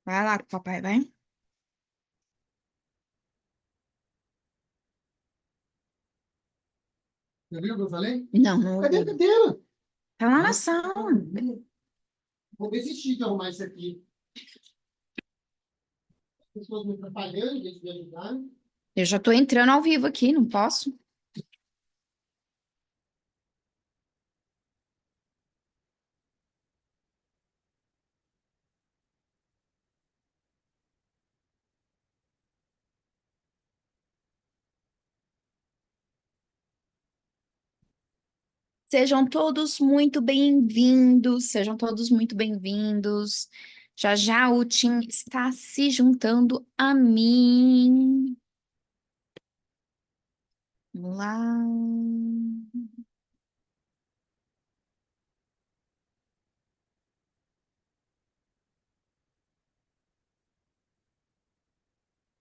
Vai lá com o papai, vai. Você viu o que eu falei? Não, não Cadê a ouvi. cadeira? Tá lá na Ah, sala. vou ver se Chico arrumar isso aqui. As pessoas me atrapalhando, em vez de me ajudar. Eu já tô entrando ao vivo aqui, não posso? Sejam todos muito bem-vindos, sejam todos muito bem-vindos. Já já o Tim está se juntando a mim. Vamos lá.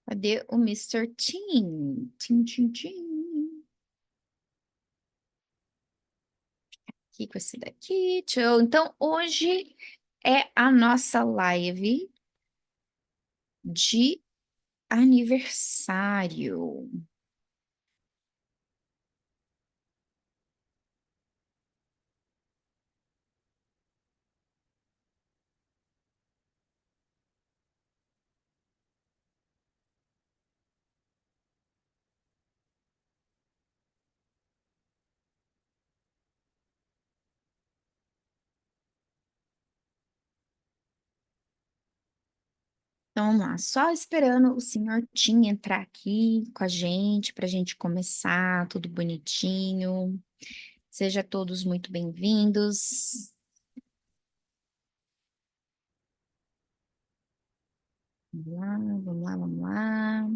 Cadê o Mister Tim? Tim, Tim, Tim. Aqui com esse daqui. Tchau. Então, hoje é a nossa live de aniversário. Então, vamos lá, só esperando o senhor Tim entrar aqui com a gente, para a gente começar, tudo bonitinho. Sejam todos muito bem-vindos. Vamos lá, vamos lá, vamos lá.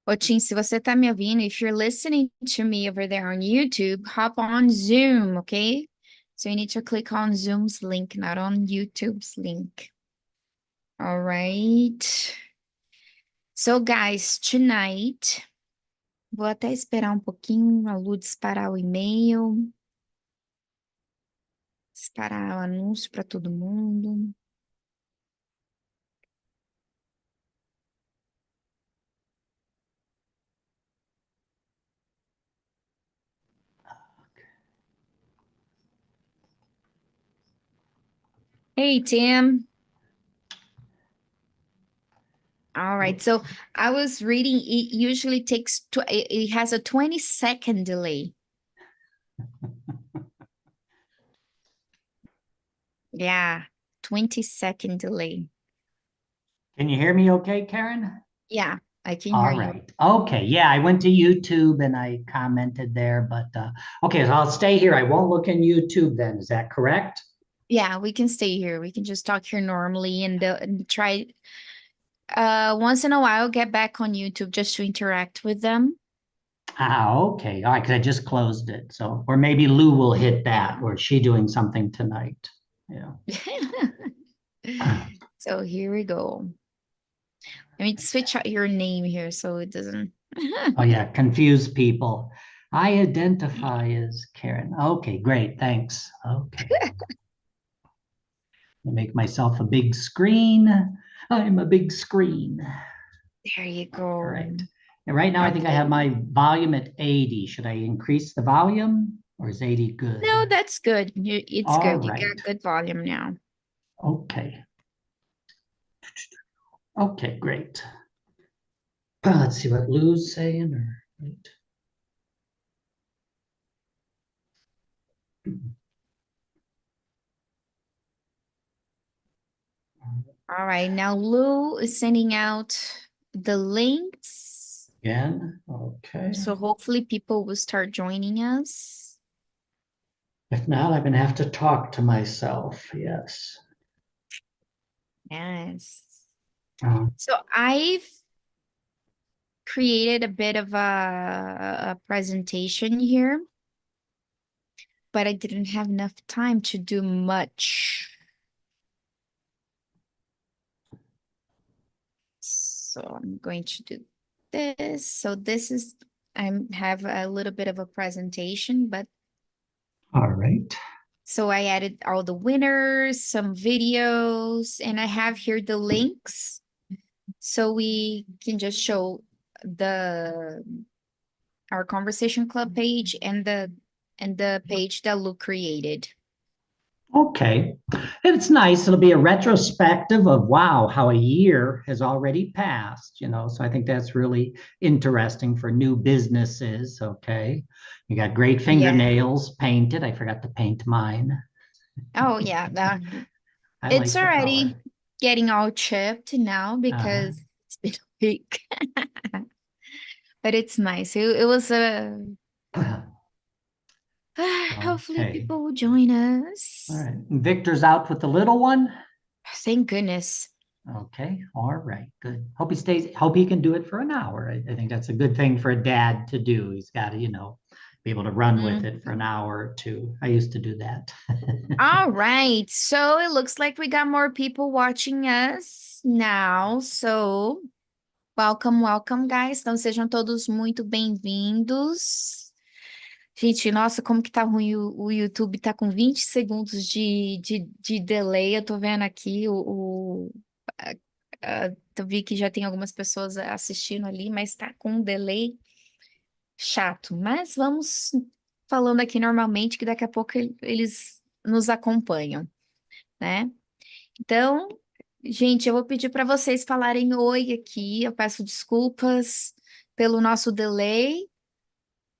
Ô, Tim, se você tá me ouvindo, if you're listening to me over there on YouTube, hop on Zoom, okay? So you need to click on Zoom's link, not on YouTube's link. All right. So, guys, tonight, vou até esperar um pouquinho a Lu disparar o e-mail, disparar o anúncio para todo mundo. Hey, Tim. All right. So I was reading, it usually takes, it has a 20-second delay. Yeah, 20-second delay. Can you hear me okay, Karen? Yeah, I can hear All you. right. Okay. Yeah, I went to YouTube and I commented there, but okay, so I'll stay here. I won't look in YouTube then. Is that correct? Yeah, we can stay here. We can just talk here normally and try once in a while get back on YouTube just to interact with them. Okay. All right, because I just closed it. So, or maybe Lou will hit that, or is she doing something tonight? Yeah. So here we go. Let me switch out your name here so it doesn't. Oh, yeah, confuse people. I identify as Karen. Okay, great. Thanks. Okay. I make myself a big screen. I'm a big screen. There you All go. right. And right now, I think I Okay. have my volume at 80. Should I increase the volume or is 80 good? No, that's good. It's All good. You right. got good volume now. Okay. Okay, great. Let's see what Lou's saying. Right. All right. Now Lou is sending out the links. Again. Okay. So hopefully people will start joining us. If not, I'm going to have to talk to myself. Yes. Yes. Uh, So I've created a bit of a presentation here, but I didn't have enough time to do much. So I'm going to do this. So this is, I have a little bit of a presentation, but all right. so I added all the winners, some videos, and I have here the links. So we can just show the our conversation club page and the page that Lu created. Okay. It's nice. It'll be a retrospective of wow, how a year has already passed, So I think that's really interesting for new businesses. Okay. You got great Yeah. fingernails painted. I forgot to paint mine. Oh yeah. I It's like the color. already getting all chipped now Uh-huh. because it's been a week. But it's nice. It was a hopefully Okay. people will join All us. right. Victor's out with the little one. Thank goodness. Okay. All right. Good. Hope he can do it for an hour. I think that's a good thing for a dad to do. He's got to, be able to run with it for an Mhm. hour or two. I used to do that. All right. So it looks like we got more people watching us now. So welcome, welcome, guys. Então sejam todos muito bem-vindos. Gente, nossa, como que tá ruim o YouTube? Tá com 20 segundos de delay. Eu tô vendo aqui eu vi que já tem algumas pessoas assistindo ali, mas tá com um delay chato. Mas vamos falando aqui normalmente, que daqui a pouco eles nos acompanham, né? Então, gente, eu vou pedir para vocês falarem oi aqui. Eu peço desculpas pelo nosso delay,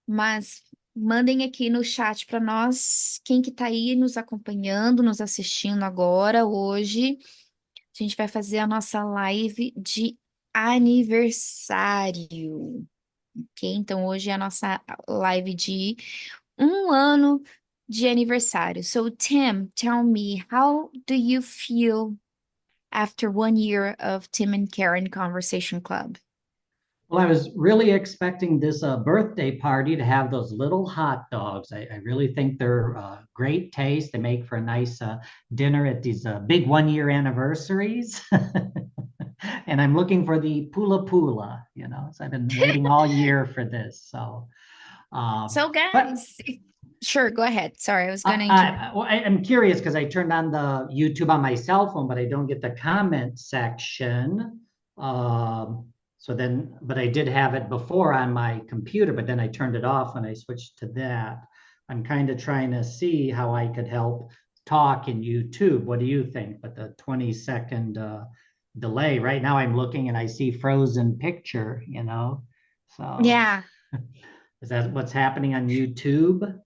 mas mandem aqui no chat para nós quem que tá aí nos acompanhando, nos assistindo agora, hoje. A gente vai fazer a nossa live de aniversário, ok? Então, hoje é a nossa live de 1 ano de aniversário. So, Tim, tell me, how do you feel after 1 year of Tim and Karen Conversation Club? Well, I was really expecting this birthday party to have those little hot dogs. I really think they're great taste. They make for a nice dinner at these big 1 year anniversaries. And I'm looking for the pula pula, So I've been waiting all year for this. So, So, but guys, sure, go ahead. Sorry, I was going to interrupt. I'm curious because I turned on the YouTube on my cell phone, but I don't get the comment section. But I did have it before on my computer, but then I turned it off when I switched to that. I'm kind of trying to see how I could help talk in YouTube. What do you think? But the 20-second delay, right now I'm looking and I see frozen picture, So Yeah. is that what's happening on YouTube?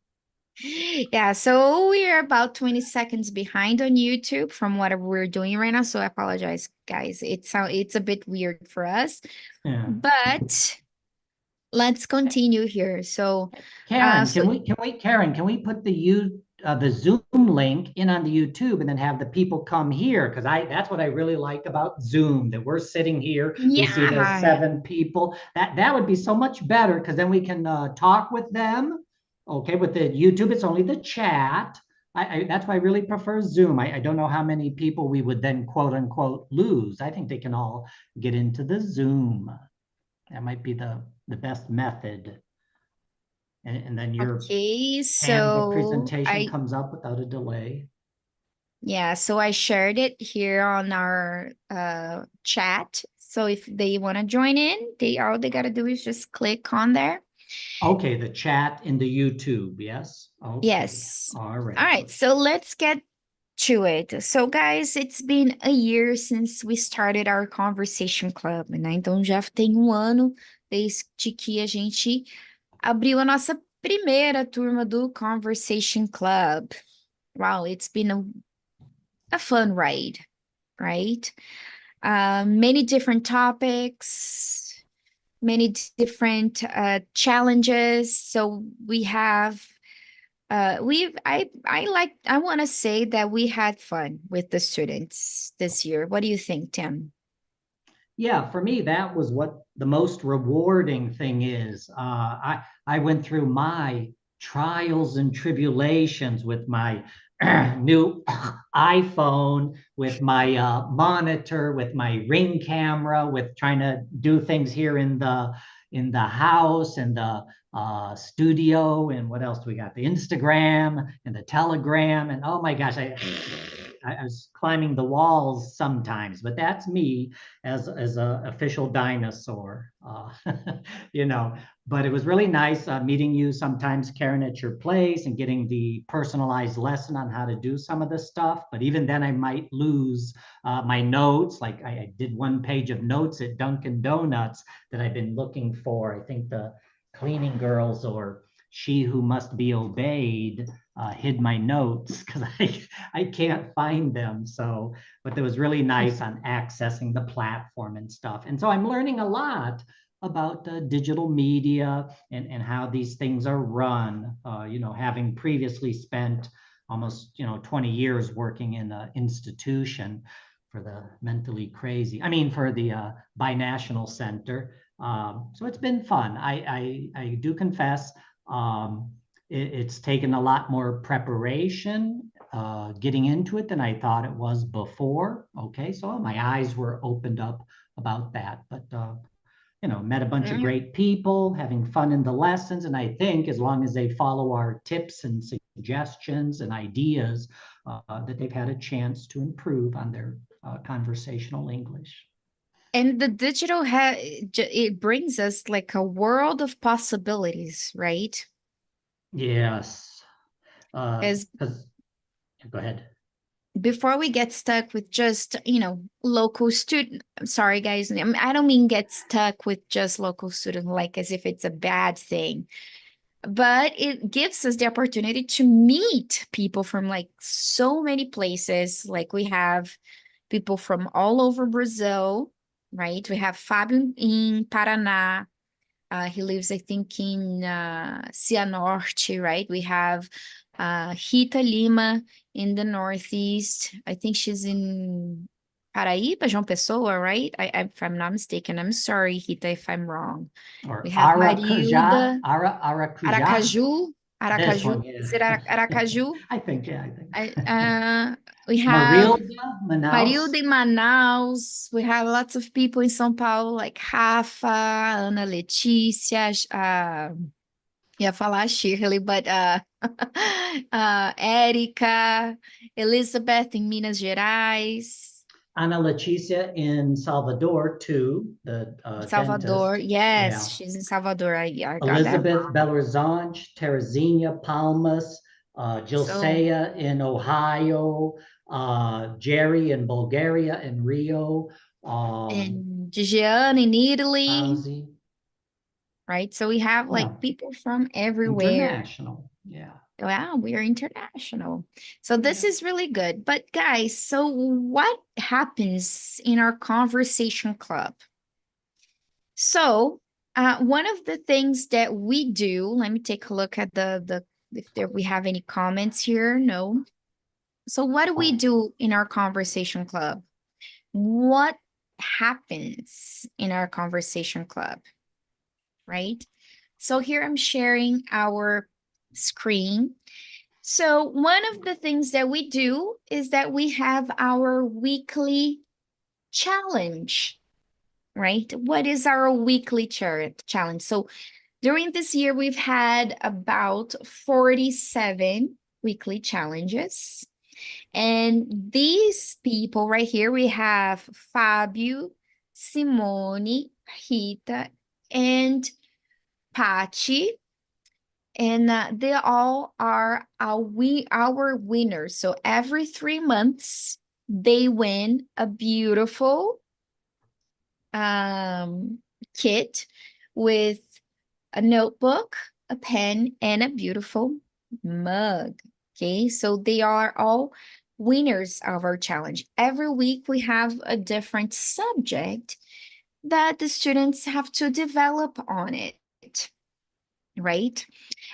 Yeah, so we're about 20 seconds behind on YouTube from what we're doing right now. So I apologize, guys. It's a bit weird for us, Yeah. but let's continue here. So, Karen, so Karen, can we put the Zoom link in on the YouTube and then have the people come here? Because that's what I really like about Zoom, that we're sitting here, we see the yeah, 7 people. That would be so much better because then we can talk with them. Okay, with the YouTube, it's only the chat. That's why I really prefer Zoom. I don't know how many people we would then quote unquote lose. I think they can all get into the Zoom. That might be the best method. And then your okay. Canva So presentation comes up without a delay. yeah, so I shared it here on our chat. So if they want to join in, all they got to do is just click on there. Okay, the chat in the YouTube, yes? Okay, Yes. all All right. right, so let's get to it. So, guys, it's been a year since we started our conversation club, né? Então já tem 1 ano desde que a gente abriu a nossa primeira turma do Conversation Club. Wow, it's been a fun ride, right? Many different topics, many different challenges. So we have I want to say that we had fun with the students this year. What do you think, Tim? Yeah, for me, that was what the most rewarding thing is. I went through my trials and tribulations with my new iPhone, with my monitor, with my Ring camera, with trying to do things here in the house and the studio, and what else do we got? The Instagram and the Telegram, and oh my gosh, I was climbing the walls sometimes, but that's me as a official dinosaur, you know. But it was really nice meeting you sometimes, Karen, at your place and getting the personalized lesson on how to do some of this stuff. But even then, I might lose my notes. Like I did one page of notes at Dunkin' Donuts that I've been looking for. I think the cleaning girls or She Who Must Be Obeyed hid my notes because I can't find them. So, but it was really nice on accessing the platform and stuff. And so I'm learning a lot about digital media and how these things are run. Having previously spent almost 20 years working in an institution for the mentally crazy. I mean, for the binational center. So it's been fun. I do confess. It's taken a lot more preparation getting into it than I thought it was before. Okay, so my eyes were opened up about that. But met a bunch of Mm. great people, having fun in the lessons, and I think as long as they follow our tips and suggestions and ideas, that they've had a chance to improve on their conversational English. And the digital it brings us like a world of possibilities, right? Yes, As because go ahead. before we get stuck with just, local student, I'm sorry guys, I don't mean get stuck with just local student like as if it's a bad thing, but it gives us the opportunity to meet people from like so many places. Like we have people from all over Brazil, right? We have Fábio in Paraná. He lives, I think, in Cianorte, right? We have Rita Lima in the Northeast. I think she's in Paraíba, João Pessoa, right? If I'm not mistaken, I'm sorry, Rita, if I'm wrong. Or We have Aracuja, Marilda, Aracuja. Aracaju. This Aracaju. one, yeah. Is it Aracaju? I think, yeah, I think. I, we have Marilda, Manaus. Marilda in Manaus. We have lots of people in São Paulo, like Rafa, Ana Letícia, ia falar Shirley, but Érica, Elizabeth in Minas Gerais, Ana Leticia in Salvador, too, the Salvador. dentist. Yes, Yeah. she's in Salvador. I got that Elizabeth wrong. Belarzonge, Teresina Palmas, So, Josea in Ohio, Jerry in Bulgaria and Rio, and Gigiane in Italy, Fauzi. right? So we have Yeah, like people from everywhere. international. Yeah. Wow, we are international. So this Yeah. is really good. But guys, so what happens in our conversation club? So one of the things that we do, let me take a look at the if there we have any comments here. No. So what do we do in our conversation club? What happens in our conversation club? Right? So here I'm sharing our screen. So one of the things that we do is that we have our weekly challenge, right? What is our weekly challenge? So during this year, we've had about 47 weekly challenges. And these people right here, we have Fábio, Simone, Rita, and Patty. And they all are our winners. So every 3 months, they win a beautiful kit with a notebook, a pen, and a beautiful mug. Okay, so they are all winners of our challenge. Every week, we have a different subject that the students have to develop on it. right?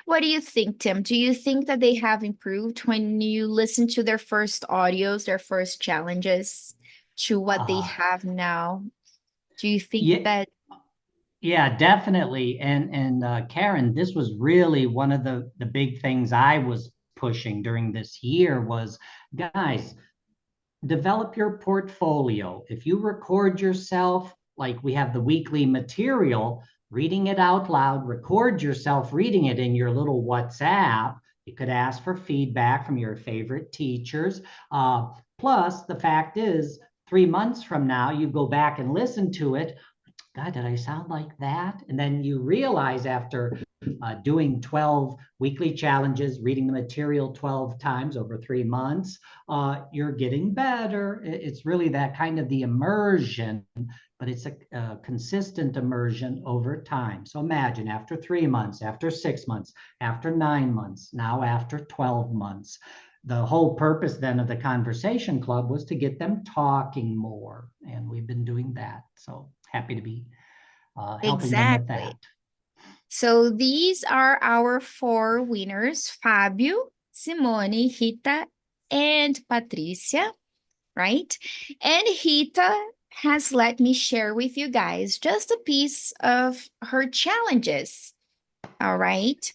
What do you think, Tim? Do you think that they have improved when you listen to their first audios, their first challenges, to what they Uh, have now? Do you think yeah, that yeah, definitely. And Karen, this was really one of the big things I was pushing during this year was, guys, develop your portfolio. If you record yourself, like we have the weekly material, reading it out loud, record yourself reading it in your little WhatsApp. You could ask for feedback from your favorite teachers. Plus, the fact is, 3 months from now, you go back and listen to it. God, did I sound like that? And then you realize after doing 12 weekly challenges, reading the material 12 times over 3 months, you're getting better. It's really that kind of the immersion, but it's a consistent immersion over time. So imagine after 3 months, after 6 months, after 9 months, now after 12 months. The whole purpose then of the conversation club was to get them talking more. And we've been doing that. So happy to be helping them with that. exactly? So these are our 4 winners: Fábio, Simone, Rita, and Patricia, right? And Rita has let me share with you guys just a piece of her challenges. All right.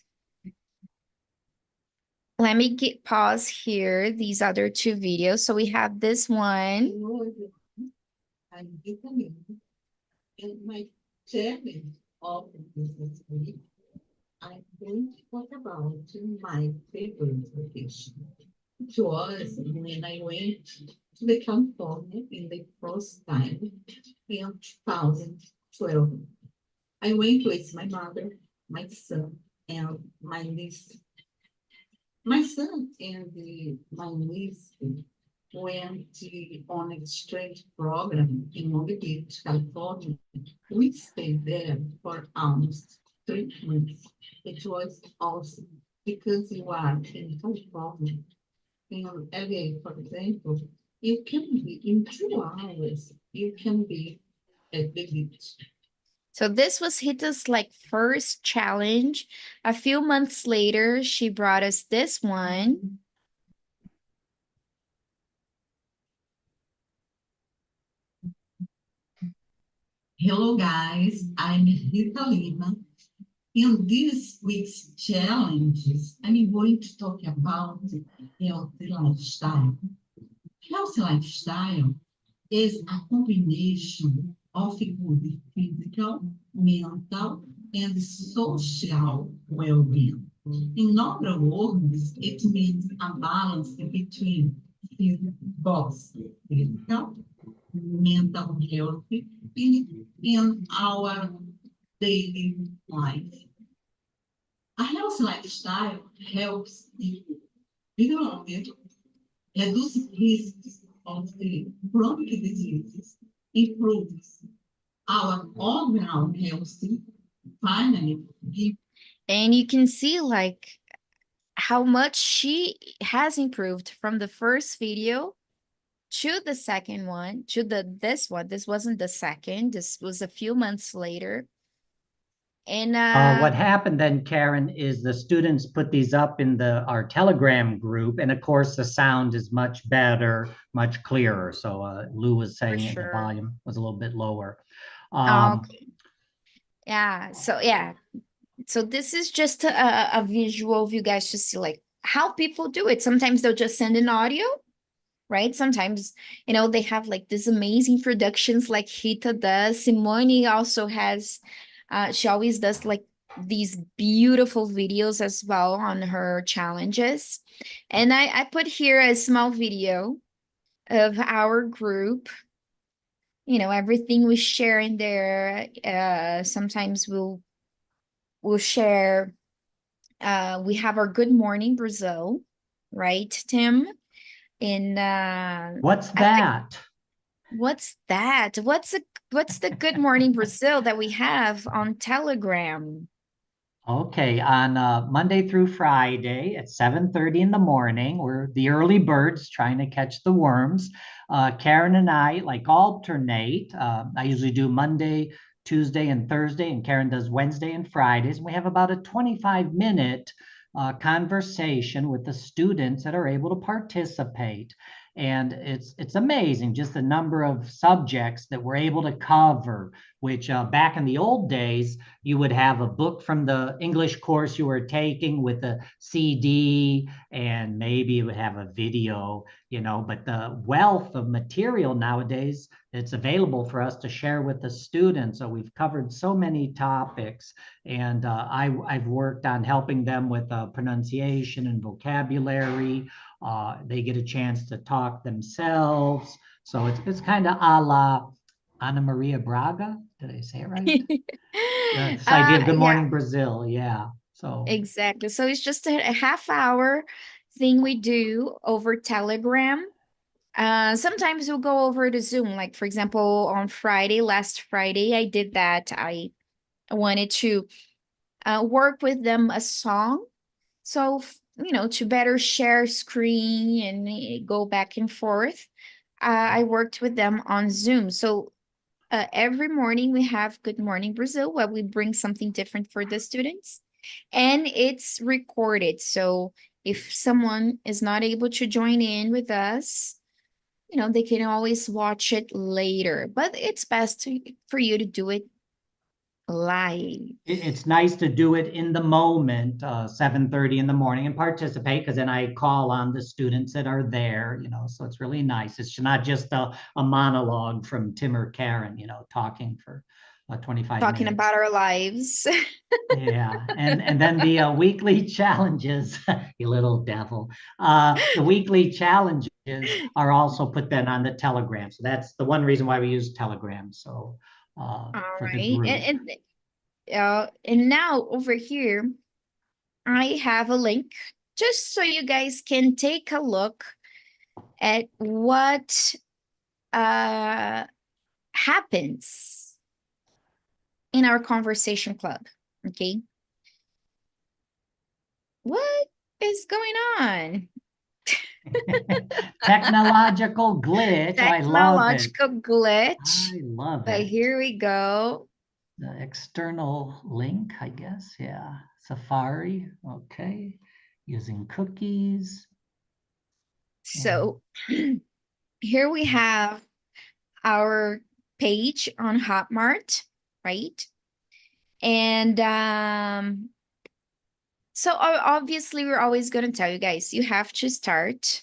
Let me get pause here, these other 2 videos. So we have this one. Hello, everyone. I'm Vitamin, and my challenge of this week, I'm going to talk about my favorite vacation. It was when I went to the California in the first time in 2012. I went with my mother, my son, and my niece. My son and my niece went on an exchange program in Long Beach, California. We stayed there for almost 3 months. It was awesome because you are in California. In LA, for example, you can be in 2 hours, you can be at the beach. So this was Rita's like first challenge. A few months later, she brought us this one. Hello, guys. I'm Rita Lima. In this week's challenges, I'm going to talk about healthy lifestyle. Healthy lifestyle is a combination of good physical, mental, and social well-being. In other words, it means a balance between both physical, mental health in our daily life. A healthy lifestyle helps you build reduce risks of the chronic diseases, improves our overall health, finally, give And you can see like how much she has improved from the first video to the second one, to this one. This wasn't the second. This was a few months later. And What happened then, Karen, is the students put these up in our Telegram group, and of course the sound is much better, much clearer. So Lou was for saying it, the sure. volume was a little bit lower. Okay. Yeah. So this is just a visual of you guys to see like how people do it. Sometimes they'll just send an audio, right? Sometimes, they have like these amazing productions like Rita does. Simone also has, she always does like these beautiful videos as well on her challenges. And I put here a small video of our group. Everything we share in there. Sometimes we'll share. We have our Good Morning Brazil, right, Tim? In What's I think that? what's that? What's the Good Morning Brazil that we have on Telegram? Okay, on Monday through Friday at 7:30 in the morning, we're the early birds trying to catch the worms. Karen and I like alternate. I usually do Monday Tuesday and Thursday, and Karen does Wednesday and Fridays. We have about a 25-minute conversation with the students that are able to participate. And it's amazing just the number of subjects that we're able to cover, which back in the old days, you would have a book from the English course you were taking with a CD, and maybe it would have a video, but the wealth of material nowadays, it's available for us to share with the students. So we've covered so many topics, and I've worked on helping them with pronunciation and vocabulary. They get a chance to talk themselves. So it's kind of a la Ana Maria Braga. Did I say it right? This idea of Good Yeah, Morning Brazil. Yeah. So exactly. So it's just a half-hour thing we do over Telegram. Sometimes we'll go over to Zoom. Like, for example, on last Friday, I did that. I wanted to work with them a song. So, to better share screen and go back and forth, I worked with them on Zoom. So every morning we have Good Morning Brazil, where we bring something different for the students. And it's recorded. So if someone is not able to join in with us, they can always watch it later. But it's best for you to do it live. it's nice to do it in the moment, 7:30 in the morning, and participate, because then I call on the students that are there, so it's really nice. It's not just a monologue from Tim or Karen, talking for 25 Talking minutes. about our lives. Yeah, and then the weekly challenges, you little devil. The weekly challenges are also put then on the Telegram. So that's the one reason why we use Telegram. So All for the right. group. And now over here, I have a link just so you guys can take a look at what happens in our conversation club. Okay. What is going on? Technological glitch. I love it. Technological glitch. I love But it. here we go. The external link, I guess. Yeah. Safari. Okay. Using cookies. So here we have our page on Hotmart, right? And so obviously we're always going to tell you guys, you have to start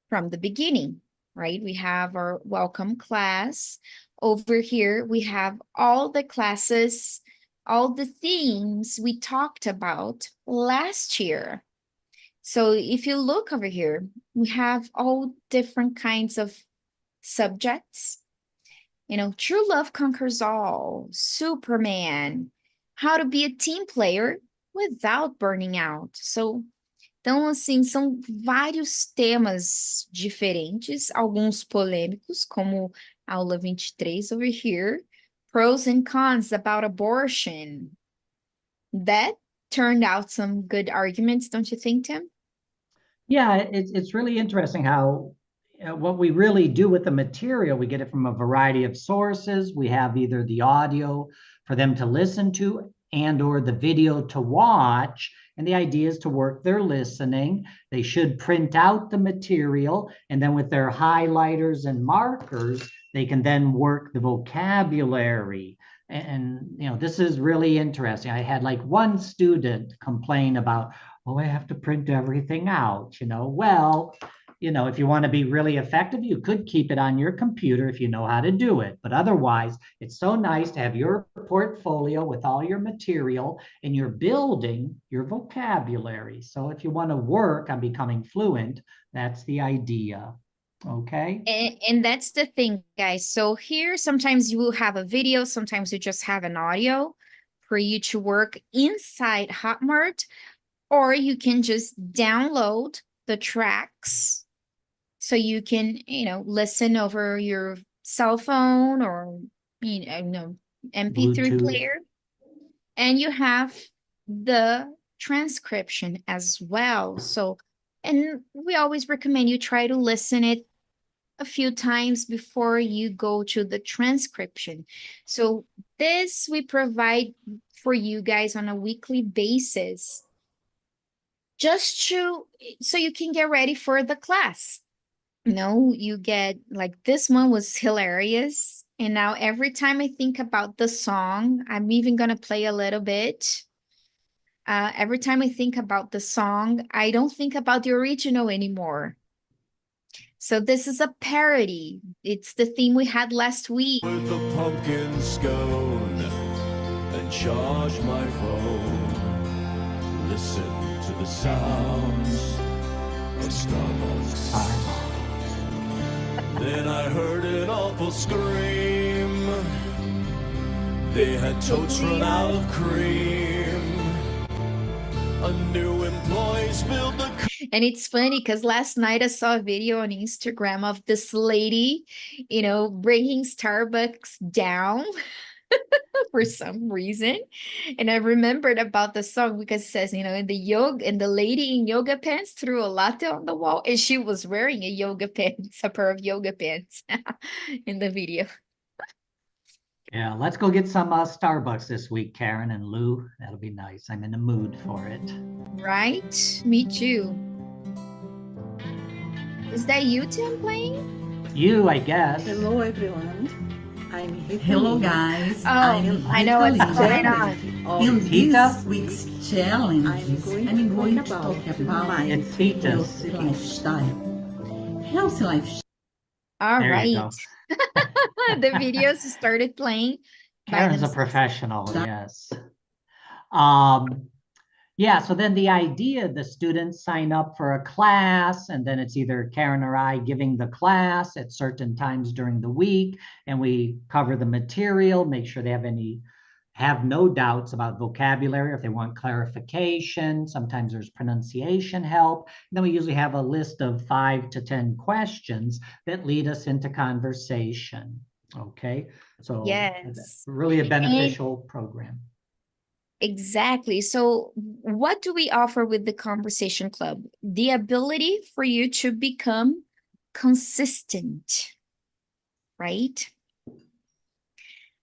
from the beginning, right? We have our welcome class. Over here, we have all the classes, all the themes we talked about last year. So if you look over here, we have all different kinds of subjects. True love conquers all, Superman, how to be a team player without burning out. Então, assim, são vários temas diferentes, alguns polêmicos, como aula 23 over here, pros and cons about abortion. That turned out some good arguments, don't you think, Tim? Yeah, it's really interesting how what we really do with the material, we get it from a variety of sources. We have either the audio for them to listen to and or the video to watch. And the idea is to work their listening. They should print out the material, and then with their highlighters and markers, they can then work the vocabulary. And this is really interesting. I had like one student complain about, oh, I have to print everything out. Well, if you want to be really effective, you could keep it on your computer if you know how to do it. But otherwise, it's so nice to have your portfolio with all your material, and you're building your vocabulary. So if you want to work on becoming fluent, that's the idea. Okay. And that's the thing, guys. So here, sometimes you will have a video, sometimes you just have an audio for you to work inside Hotmart, or you can just download the tracks so you can, listen over your cell phone or, MP3 Bluetooth. player. And you have the transcription as well. So, and we always recommend you try to listen it a few times before you go to the transcription. So this we provide for you guys on a weekly basis, just so you can get ready for the class. You get like, this one was hilarious. And now every time I think about the song, I'm even going to play a little bit. Every time I think about the song, I don't think about the original anymore. So this is a parody. It's the theme we had last week. With a pumpkin scone and charge my phone. Listen to the sounds of Starbucks. Then I heard an awful scream. They had totes run out of cream. A new employee spilled the And it's funny because last night I saw a video on Instagram of this lady, bringing Starbucks down for some reason. And I remembered about the song because it says, and the lady in yoga pants threw a latte on the wall, and she was wearing a pair of yoga pants in the video. Yeah, let's go get some Starbucks this week, Karen and Lou. That'll be nice. I'm in the mood for it. Right? Me too. Is that you, Tim, playing? You, I guess. Hello, everyone. I'm Rita. Hello, guys. Oh, I'm I know what's Rita going Lee. on. In Tita? this week's challenge, I'm going to talk about my It's Tita's. healthy lifestyle. Healthy lifestyle. All There you right. go. The videos started playing by Karen's a themselves. professional, yes. Yeah, so then the idea, the students sign up for a class, and then it's either Karen or I giving the class at certain times during the week, and we cover the material, make sure they have no doubts about vocabulary, if they want clarification. Sometimes there's pronunciation help. And then we usually have a list of 5 to 10 questions that lead us into conversation. Okay, so Yes. really a beneficial program. Exactly. So what do we offer with the Conversation Club? The ability for you to become consistent, right?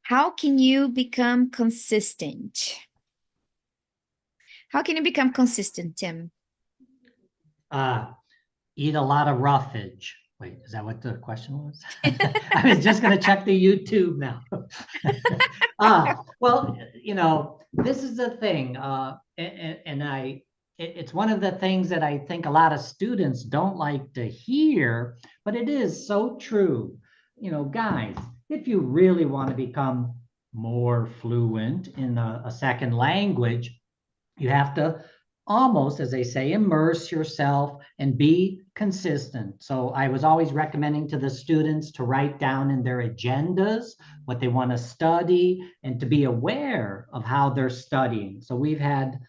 How can you become consistent? How can you become consistent, Tim? Eat a lot of roughage. Wait, is that what the question was? I was just going to check the YouTube now. Well, this is the thing, and it's one of the things that I think a lot of students don't like to hear, but it is so true. Guys, if you really want to become more fluent in a second language, you have to almost, as they say, immerse yourself and be consistent. So I was always recommending to the students to write down in their agendas what they want to study and to be aware of how they're studying. So we've had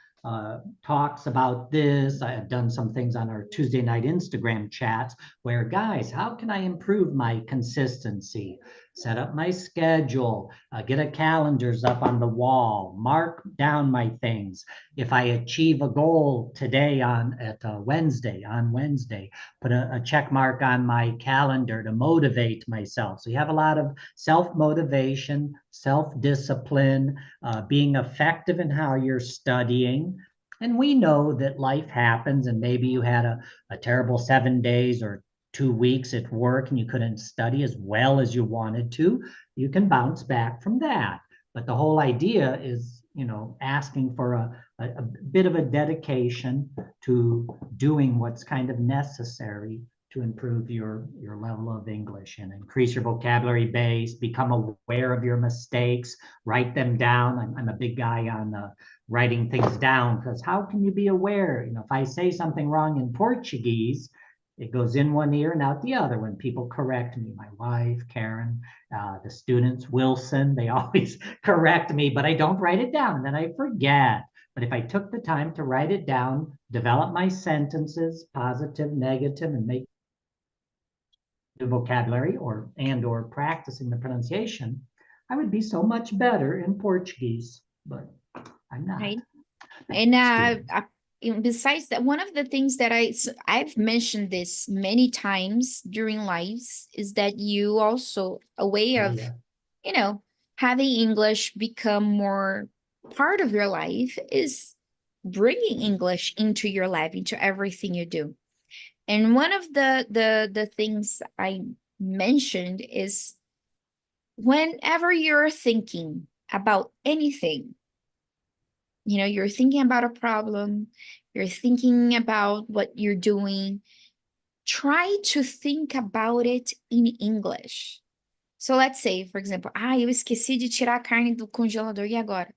talks about this. I have done some things on our Tuesday night Instagram chats where, guys, how can I improve my consistency? Set up my schedule, get a calendars up on the wall, mark down my things. If I achieve a goal today on Wednesday, put a check mark on my calendar to motivate myself. So you have a lot of self-motivation, self-discipline, being effective in how you're studying. And we know that life happens, and maybe you had a terrible 7 days or 2 weeks at work and you couldn't study as well as you wanted to. You can bounce back from that. But the whole idea is, asking for a bit of a dedication to doing what's kind of necessary to improve your level of English and increase your vocabulary base, become aware of your mistakes, write them down. I'm a big guy on writing things down, because how can you be aware? If I say something wrong in Portuguese, it goes in one ear and out the other when people correct me. My wife, Karen, the students, Wilson, they always correct me, but I don't write it down, and then I forget. But if I took the time to write it down, develop my sentences, positive, negative, and make the vocabulary or practicing the pronunciation, I would be so much better in Portuguese, but I'm not. Right. And besides that, one of the things that I've mentioned this many times during lives is that you also, a way of, Yeah. you know, having English become more part of your life is bringing English into your life, into everything you do. And one of the things I mentioned is whenever you're thinking about anything, you know, you're thinking about a problem, you're thinking about what you're doing, try to think about it in English. So let's say, for example, eu esqueci de tirar a carne do congelador, e agora?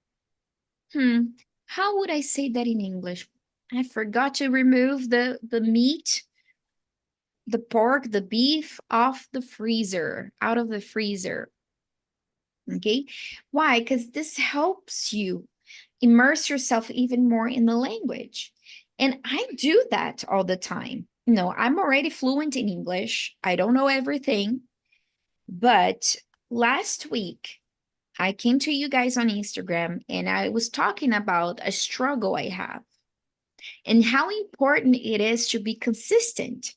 How would I say that in English? I forgot to remove the meat, the pork, the beef off the freezer, out of the freezer. Okay? Why? Because this helps you immerse yourself even more in the language. And I do that all the time. No, I'm already fluent in English. I don't know everything. But last week, I came to you guys on Instagram and I was talking about a struggle I have and how important it is to be consistent.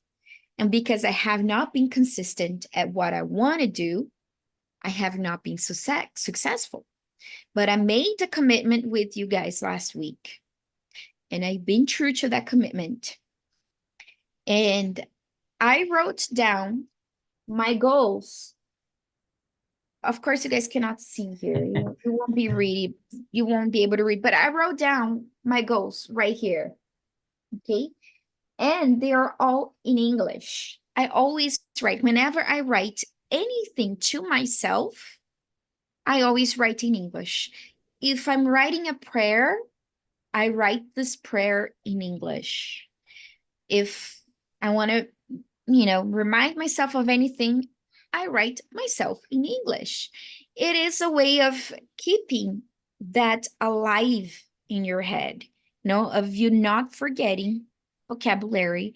And because I have not been consistent at what I want to do, I have not been successful. But I made a commitment with you guys last week, and I've been true to that commitment. And I wrote down my goals. Of course, you guys cannot see here. You won't be reading, you won't be able to read, but I wrote down my goals right here. Okay. And they are all in English. I always write, whenever I write anything to myself, I always write in English. If I'm writing a prayer, I write this prayer in English. If I want to, remind myself of anything, I write myself in English. It is a way of keeping that alive in your head, of you not forgetting vocabulary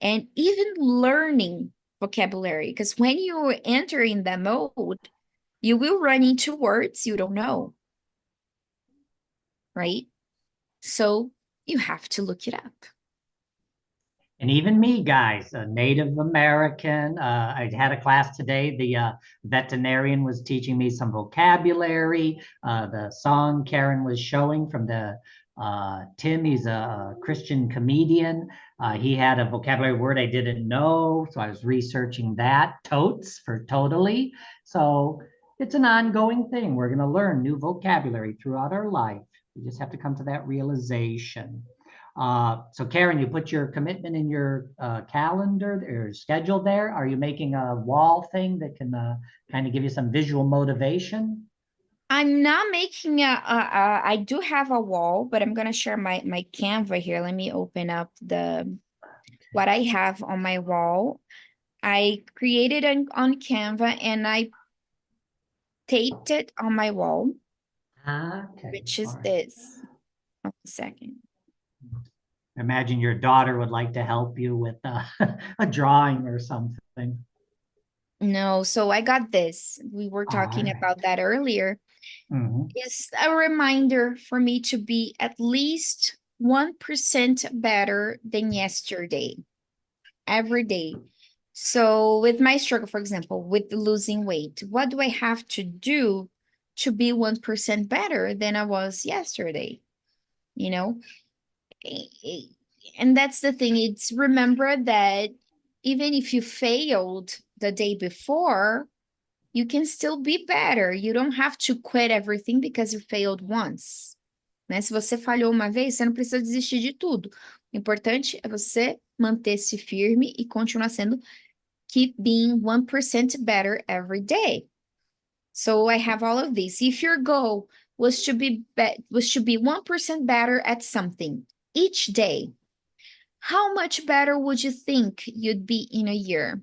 and even learning vocabulary. Because when you enter in that mode, you will run into words you don't know, right? So you have to look it up. And even me, guys, a Native American, I had a class today. The veterinarian was teaching me some vocabulary. The song Karen was showing from the Tim, he's a Christian comedian. He had a vocabulary word I didn't know, so I was researching that. Totes for totally. So it's an ongoing thing. We're going to learn new vocabulary throughout our life. We just have to come to that realization. So Karen, you put your commitment in your calendar or schedule there. Are you making a wall thing that can kind of give you some visual motivation? I'm not making I do have a wall, but I'm going to share my Canva here. Let me open up what I have on my wall. I created on Canva and I taped it on my wall, Okay. which is All right. this. 1 second. Imagine your daughter would like to help you with a drawing or something. No, so I got this. We were talking All right. about that earlier. Mhm. It's a reminder for me to be at least 1% better than yesterday, every day. So with my struggle, for example, with losing weight, what do I have to do to be 1% better than I was yesterday? You know, and that's the thing. It's remember that even if you failed the day before, you can still be better. You don't have to quit everything because you failed once. Né? Se você falhou uma vez, você não precisa desistir de tudo. O importante é você manter-se firme e continuar sendo, keep being 1% better every day. So I have all of these. If your goal was to be 1% better at something each day, how much better would you think you'd be in a year?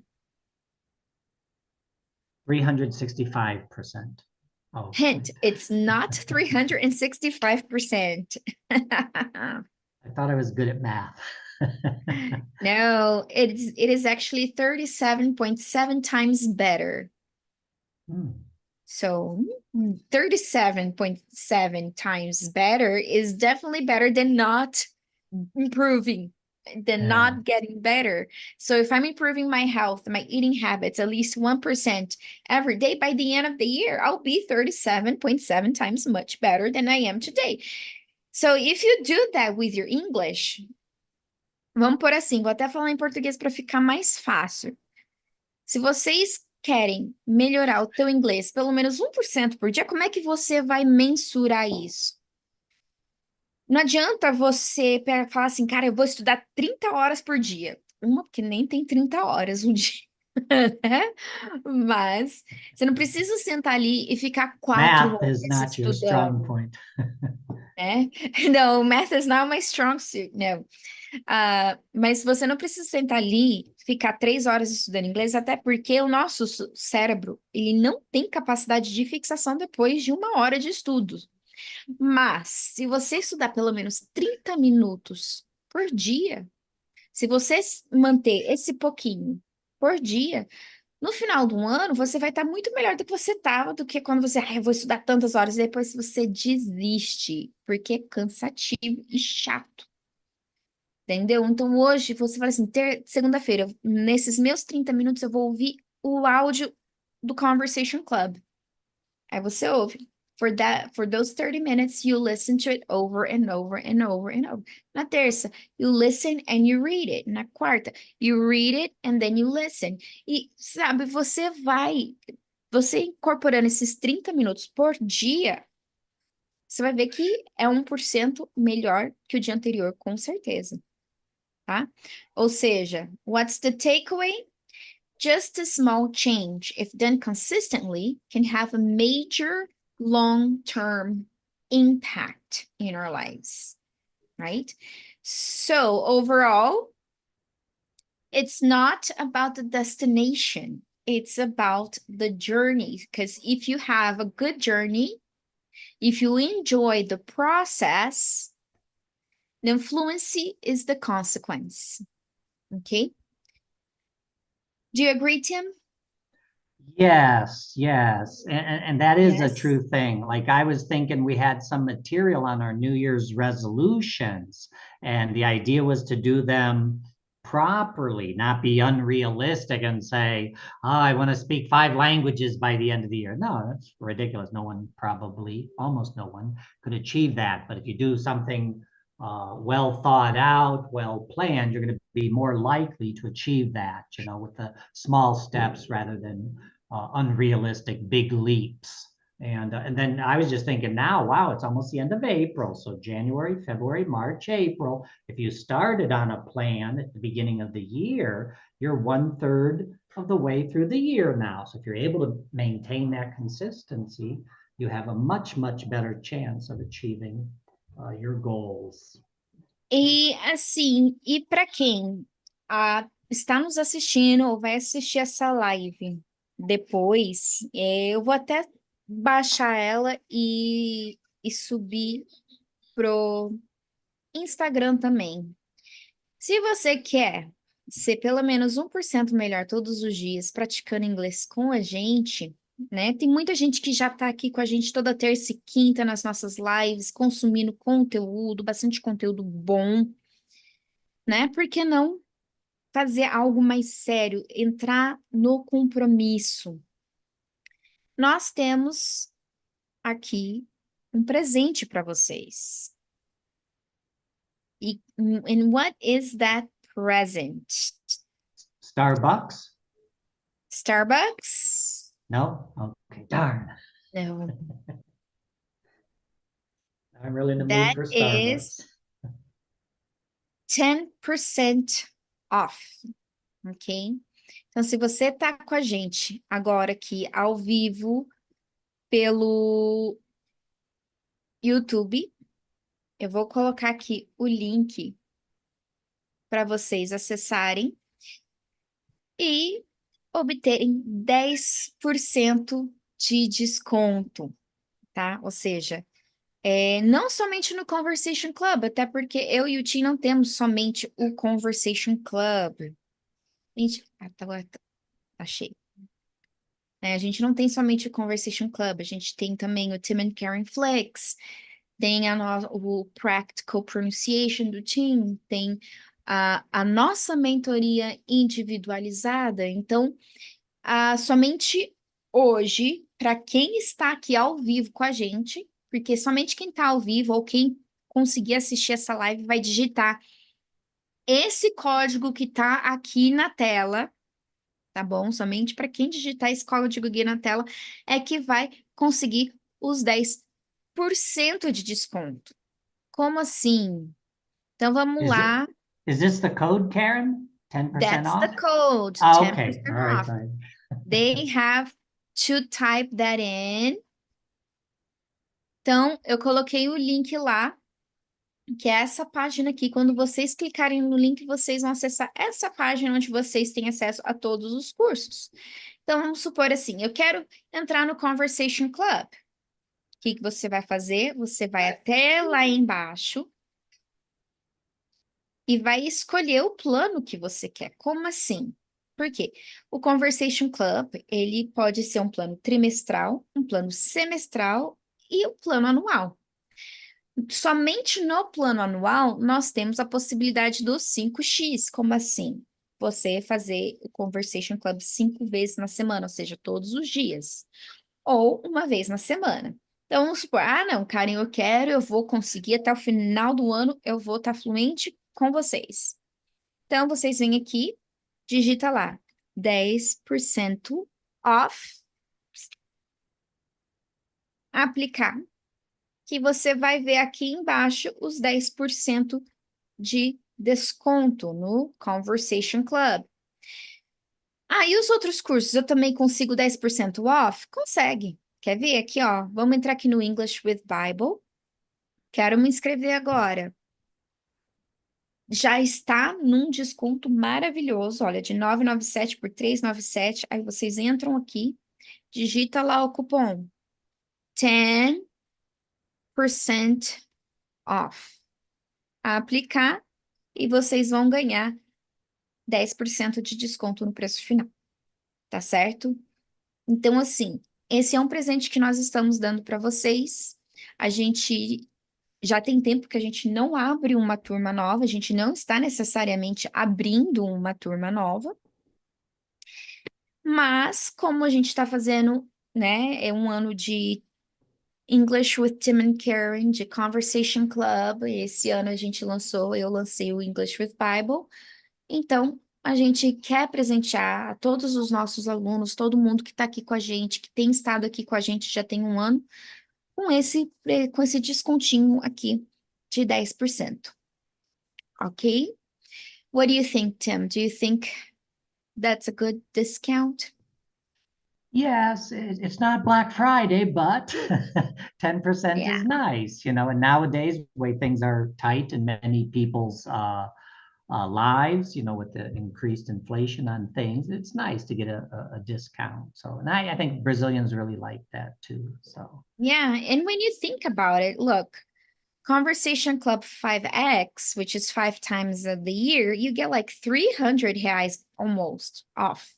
365%. Oh, Hint, it's not 365%. I thought I was good at math. No, it is actually 37.7 times better. So 37.7 times better is definitely better than not improving than Yeah. not getting better. So if I'm improving my health, my eating habits, at least 1% every day, by the end of the year, I'll be 37.7 times much better than I am today. So if you do that with your English, vamos por assim, vou até falar em português para ficar mais fácil. Se vocês querem melhorar o teu inglês pelo menos 1% por dia, como é que você vai mensurar isso? Não adianta você falar assim, cara, eu vou estudar 30 horas por dia. Uma, porque nem tem 30 horas um dia, né? Mas você não precisa sentar ali e ficar 4 Math horas is not your strong estudando, point. né? Não, math is not my strong suit, não. Mas você não precisa sentar ali, ficar 3 horas estudando inglês, até porque o nosso cérebro, ele não tem capacidade de fixação depois de 1 hora de estudo. Mas, se você estudar pelo menos 30 minutos por dia, se você manter esse pouquinho por dia, no final do ano, você vai estar muito melhor do que você estava, do que quando você, eu vou estudar tantas horas, e depois você desiste, porque é cansativo e chato. Entendeu? Então, hoje, você fala assim, segunda-feira, nesses meus 30 minutos, eu vou ouvir o áudio do Conversation Club. Aí você ouve. For those 30 minutes, you listen to it over and over and over and over. Na terça, you listen and you read it. Na quarta, you read it and then you listen. E, sabe, você incorporando esses 30 minutos por dia, você vai ver que é 1% melhor que o dia anterior, com certeza, tá? Ou seja, what's the takeaway? Just a small change, if done consistently, can have a major long-term impact in our lives, right? So overall, it's not about the destination. It's about the journey. Because if you have a good journey, if you enjoy the process, then fluency is the consequence. Okay? Do you agree, Tim? Yes, yes. And that is a Yes. true thing. Like I was thinking we had some material on our New Year's resolutions, and the idea was to do them properly, not be unrealistic and say, oh, I want to speak 5 languages by the end of the year. No, that's ridiculous. No one probably, almost no one could achieve that. But if you do something well thought out, well planned, you're going to be more likely to achieve that, with the small steps rather than unrealistic big leaps. And then I was just thinking now, wow, it's almost the end of April. So January, February, March, April. If you started on a plan at the beginning of the year, you're 1/3 of the way through the year now. So if you're able to maintain that consistency, you have a much, much better chance of achieving your goals. E assim, e para quem está nos assistindo ou vai assistir essa live depois, eu vou até baixar ela e subir pro Instagram também. Se você quer ser pelo menos 1% melhor todos os dias praticando inglês com a gente, né? Tem muita gente que já está aqui com a gente toda terça e quinta nas nossas lives, consumindo conteúdo, bastante conteúdo bom, né? Por que não fazer algo mais sério, entrar no compromisso? Nós temos aqui um presente para vocês. And what is that present? Starbucks? Starbucks? No? Okay, darn. No. I'm really in the mood That for is Starbucks. 10% off, ok? Então, se você tá com a gente agora aqui ao vivo pelo YouTube, eu vou colocar aqui o link para vocês acessarem e obterem 10% de desconto, tá? Ou seja, não somente no Conversation Club, até porque eu e o Tim não temos somente o Conversation Club. Gente, achei. A gente não tem somente o Conversation Club, a gente tem também o Tim and Karen Flex, tem o Practical Pronunciation do Tim, tem a nossa mentoria individualizada. Então, somente hoje, para quem está aqui ao vivo com a gente, porque somente quem está ao vivo ou quem conseguir assistir essa live vai digitar esse código que está aqui na tela, tá bom? Somente para quem digitar esse código aqui na tela é que vai conseguir os 10% de desconto. Como assim? Então vamos Is it, lá. is this the code, Karen? 10% That's the off? code, Ah, okay. 10% All right, off. fine. They have to type that in. Então, eu coloquei o link lá, que é essa página aqui. Quando vocês clicarem no link, vocês vão acessar essa página onde vocês têm acesso a todos os cursos. Então, vamos supor assim, eu quero entrar no Conversation Club. O que que você vai fazer? Você vai até lá embaixo e vai escolher o plano que você quer. Como assim? Por quê? O Conversation Club, ele pode ser um plano trimestral, um plano semestral e um plano anual. Somente no plano anual, nós temos a possibilidade dos 5x. Como assim? Você fazer o Conversation Club 5 vezes na semana, ou seja, todos os dias. Ou uma vez na semana. Então, vamos supor, não, Karen, eu vou conseguir até o final do ano, eu vou estar fluente com vocês. Então, vocês vêm aqui, digita lá, 10% off, aplicar, que você vai ver aqui embaixo os 10% de desconto no Conversation Club. E os outros cursos, eu também consigo 10% off? Consegue. Quer ver aqui, ó? Vamos entrar aqui no English with Bible. Quero me inscrever agora. Já está num desconto maravilhoso, olha, de 997 por 397. Aí vocês entram aqui, digita lá o cupom 10% off. Aplicar e vocês vão ganhar 10% de desconto no preço final, tá certo? Então, assim, esse é um presente que nós estamos dando para vocês. A gente já tem tempo que a gente não abre uma turma nova, a gente não está necessariamente abrindo uma turma nova, mas como a gente está fazendo, né, é um ano de English with Tim and Karen, de Conversation Club, e esse ano eu lancei o English with Bible, então a gente quer presentear a todos os nossos alunos, todo mundo que está aqui com a gente, que tem estado aqui com a gente já tem um ano, com esse descontinho aqui de 10%. Ok? What do you think, Tim? Do you think that's a good discount? Yes, it's not Black Friday, but 10% Yeah. is nice, and nowadays, the way things are tight in many people's lives, with the increased inflation on things, it's nice to get a discount. So, and I think Brazilians really like that too. So, Yeah, and when you think about it, look, Conversation Club 5X, which is 5 times of the year, you get like 300 reais almost off.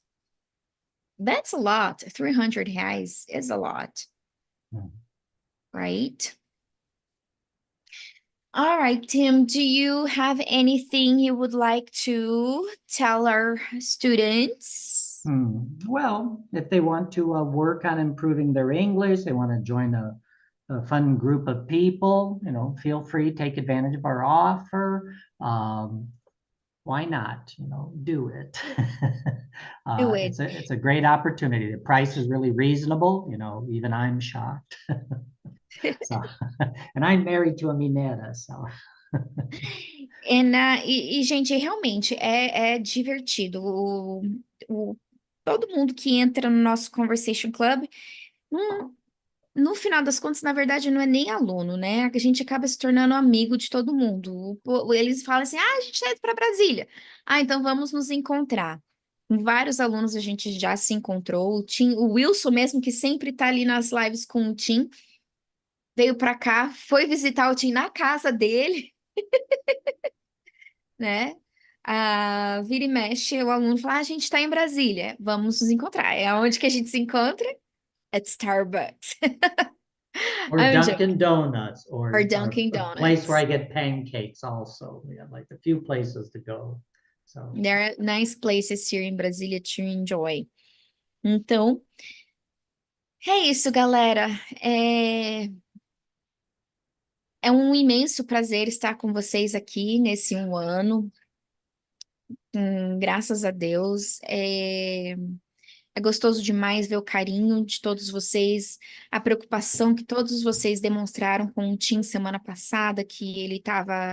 That's a lot. 300 reais is a lot, right? All right, Tim, do you have anything you would like to tell our students? Well, if they want to work on improving their English, they want to join a fun group of people, feel free, take advantage of our offer. Why not? Do it. Do it. It's a great opportunity. The price is really reasonable. Even I'm shocked. So, and I'm married to a Mineira, so. Gente, realmente é divertido. Todo mundo que entra no nosso Conversation Club, no final das contas, na verdade, não é nem aluno, né? A gente acaba se tornando amigo de todo mundo. Eles falam assim: a gente está indo para Brasília. Então vamos nos encontrar. Com vários alunos a gente já se encontrou. O Wilson mesmo, que sempre está ali nas lives com o Tim, veio para cá, foi visitar o Tim na casa dele, né? Vira e mexe, o aluno fala: a gente está em Brasília, vamos nos encontrar. É onde que a gente se encontra? At Starbucks. Or I'm joking. Dunkin' Donuts, or Dunkin' a place where I Donuts. get pancakes also. We have like a few places to go. So There are nice places here in Brasília to enjoy. Então, é isso, galera. É um imenso prazer estar com vocês aqui nesse um ano. Graças a Deus. É gostoso demais ver o carinho de todos vocês, a preocupação que todos vocês demonstraram com o Tim semana passada, que ele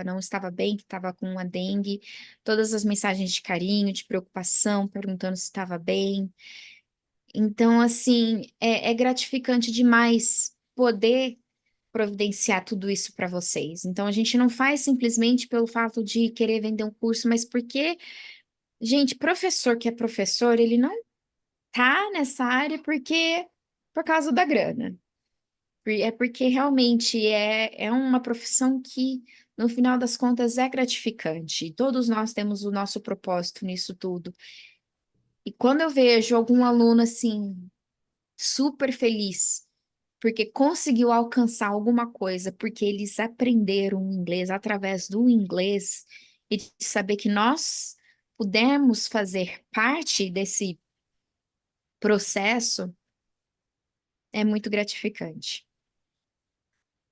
não estava bem, que estava com uma dengue. Todas as mensagens de carinho, de preocupação, perguntando se estava bem. Então, assim, é gratificante demais poder providenciar tudo isso para vocês. Então, a gente não faz simplesmente pelo fato de querer vender um curso, mas porque, gente, professor que é professor, ele não tá nessa área por causa da grana. É porque realmente é uma profissão que, no final das contas, é gratificante. Todos nós temos o nosso propósito nisso tudo. E quando eu vejo algum aluno assim, super feliz, porque conseguiu alcançar alguma coisa, porque eles aprenderam inglês através do inglês, e de saber que nós pudemos fazer parte desse processo, é muito gratificante.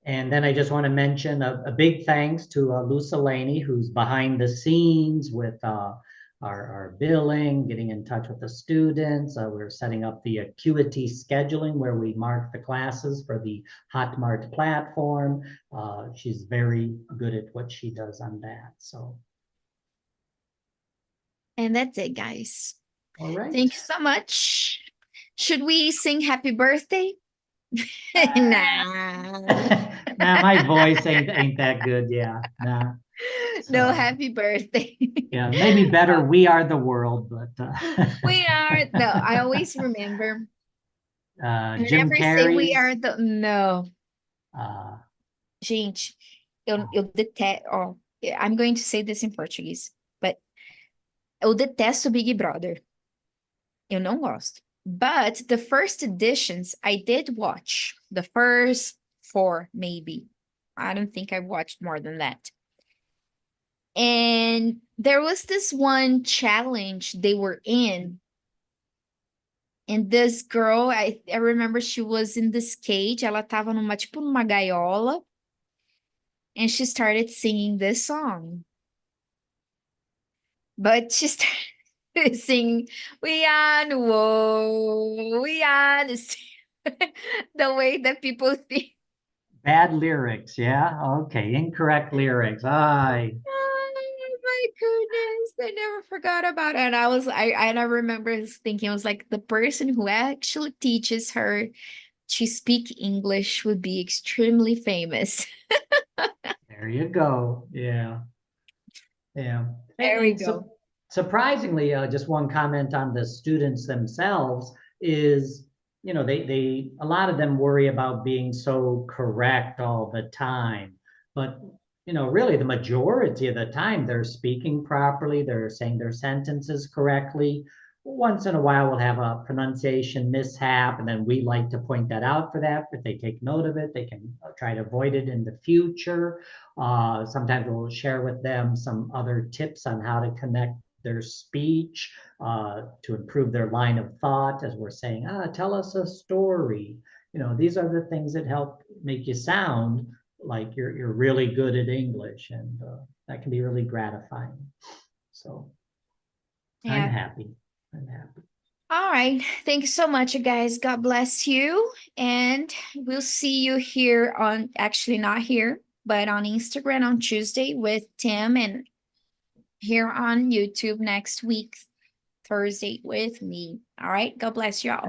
And then I just want to mention a big thanks to Lusa Laney, who's behind the scenes with our billing, getting in touch with the students. We're setting up the acuity scheduling where we mark the classes for the Hotmart platform. She's very good at what she does on that. So. And that's it, guys. All right. Thank you so much. Should we sing happy birthday? Nah. Nah, my voice ain't that good. Yeah, nah. No, So, happy birthday. yeah, maybe better. We are the world, but We are no. I always remember. Jim Whenever say we Carrey's. are the no. Uh, Gente, eu detesto. Ó, I'm going to say this in Portuguese, but eu detesto Big Brother. Eu não gosto. But the first editions I did watch. The first 4, maybe. I don't think I watched more than that. And there was this one challenge they were in. And this girl, I remember she was in this cage. Ela tava numa gaiola. And she started singing this song. But she started singing, we are the world, we are the the way that people think. Bad lyrics, yeah. Okay, incorrect lyrics. Oh my goodness, I never forgot about it. And I remember thinking, I was like, the person who actually teaches her to speak English would be extremely famous. There you go. Yeah. Yeah. There we go. Surprisingly, just one comment on the students themselves is, they a lot of them worry about being so correct all the time. But, really the majority of the time they're speaking properly, they're saying their sentences correctly. Once in a while we'll have a pronunciation mishap, and then we like to point that out for that. If they take note of it, they can try to avoid it in the future. Sometimes we'll share with them some other tips on how to connect their speech to improve their line of thought, as we're saying, tell us a story. These are the things that help make you sound like you're really good at English, and that can be really gratifying. So yeah. I'm happy. All right. Thank you so much, you guys. God bless you. And we'll see you here on, actually not here, but on Instagram on Tuesday with Tim, and here on YouTube next week, Thursday with me. All right. God bless y'all.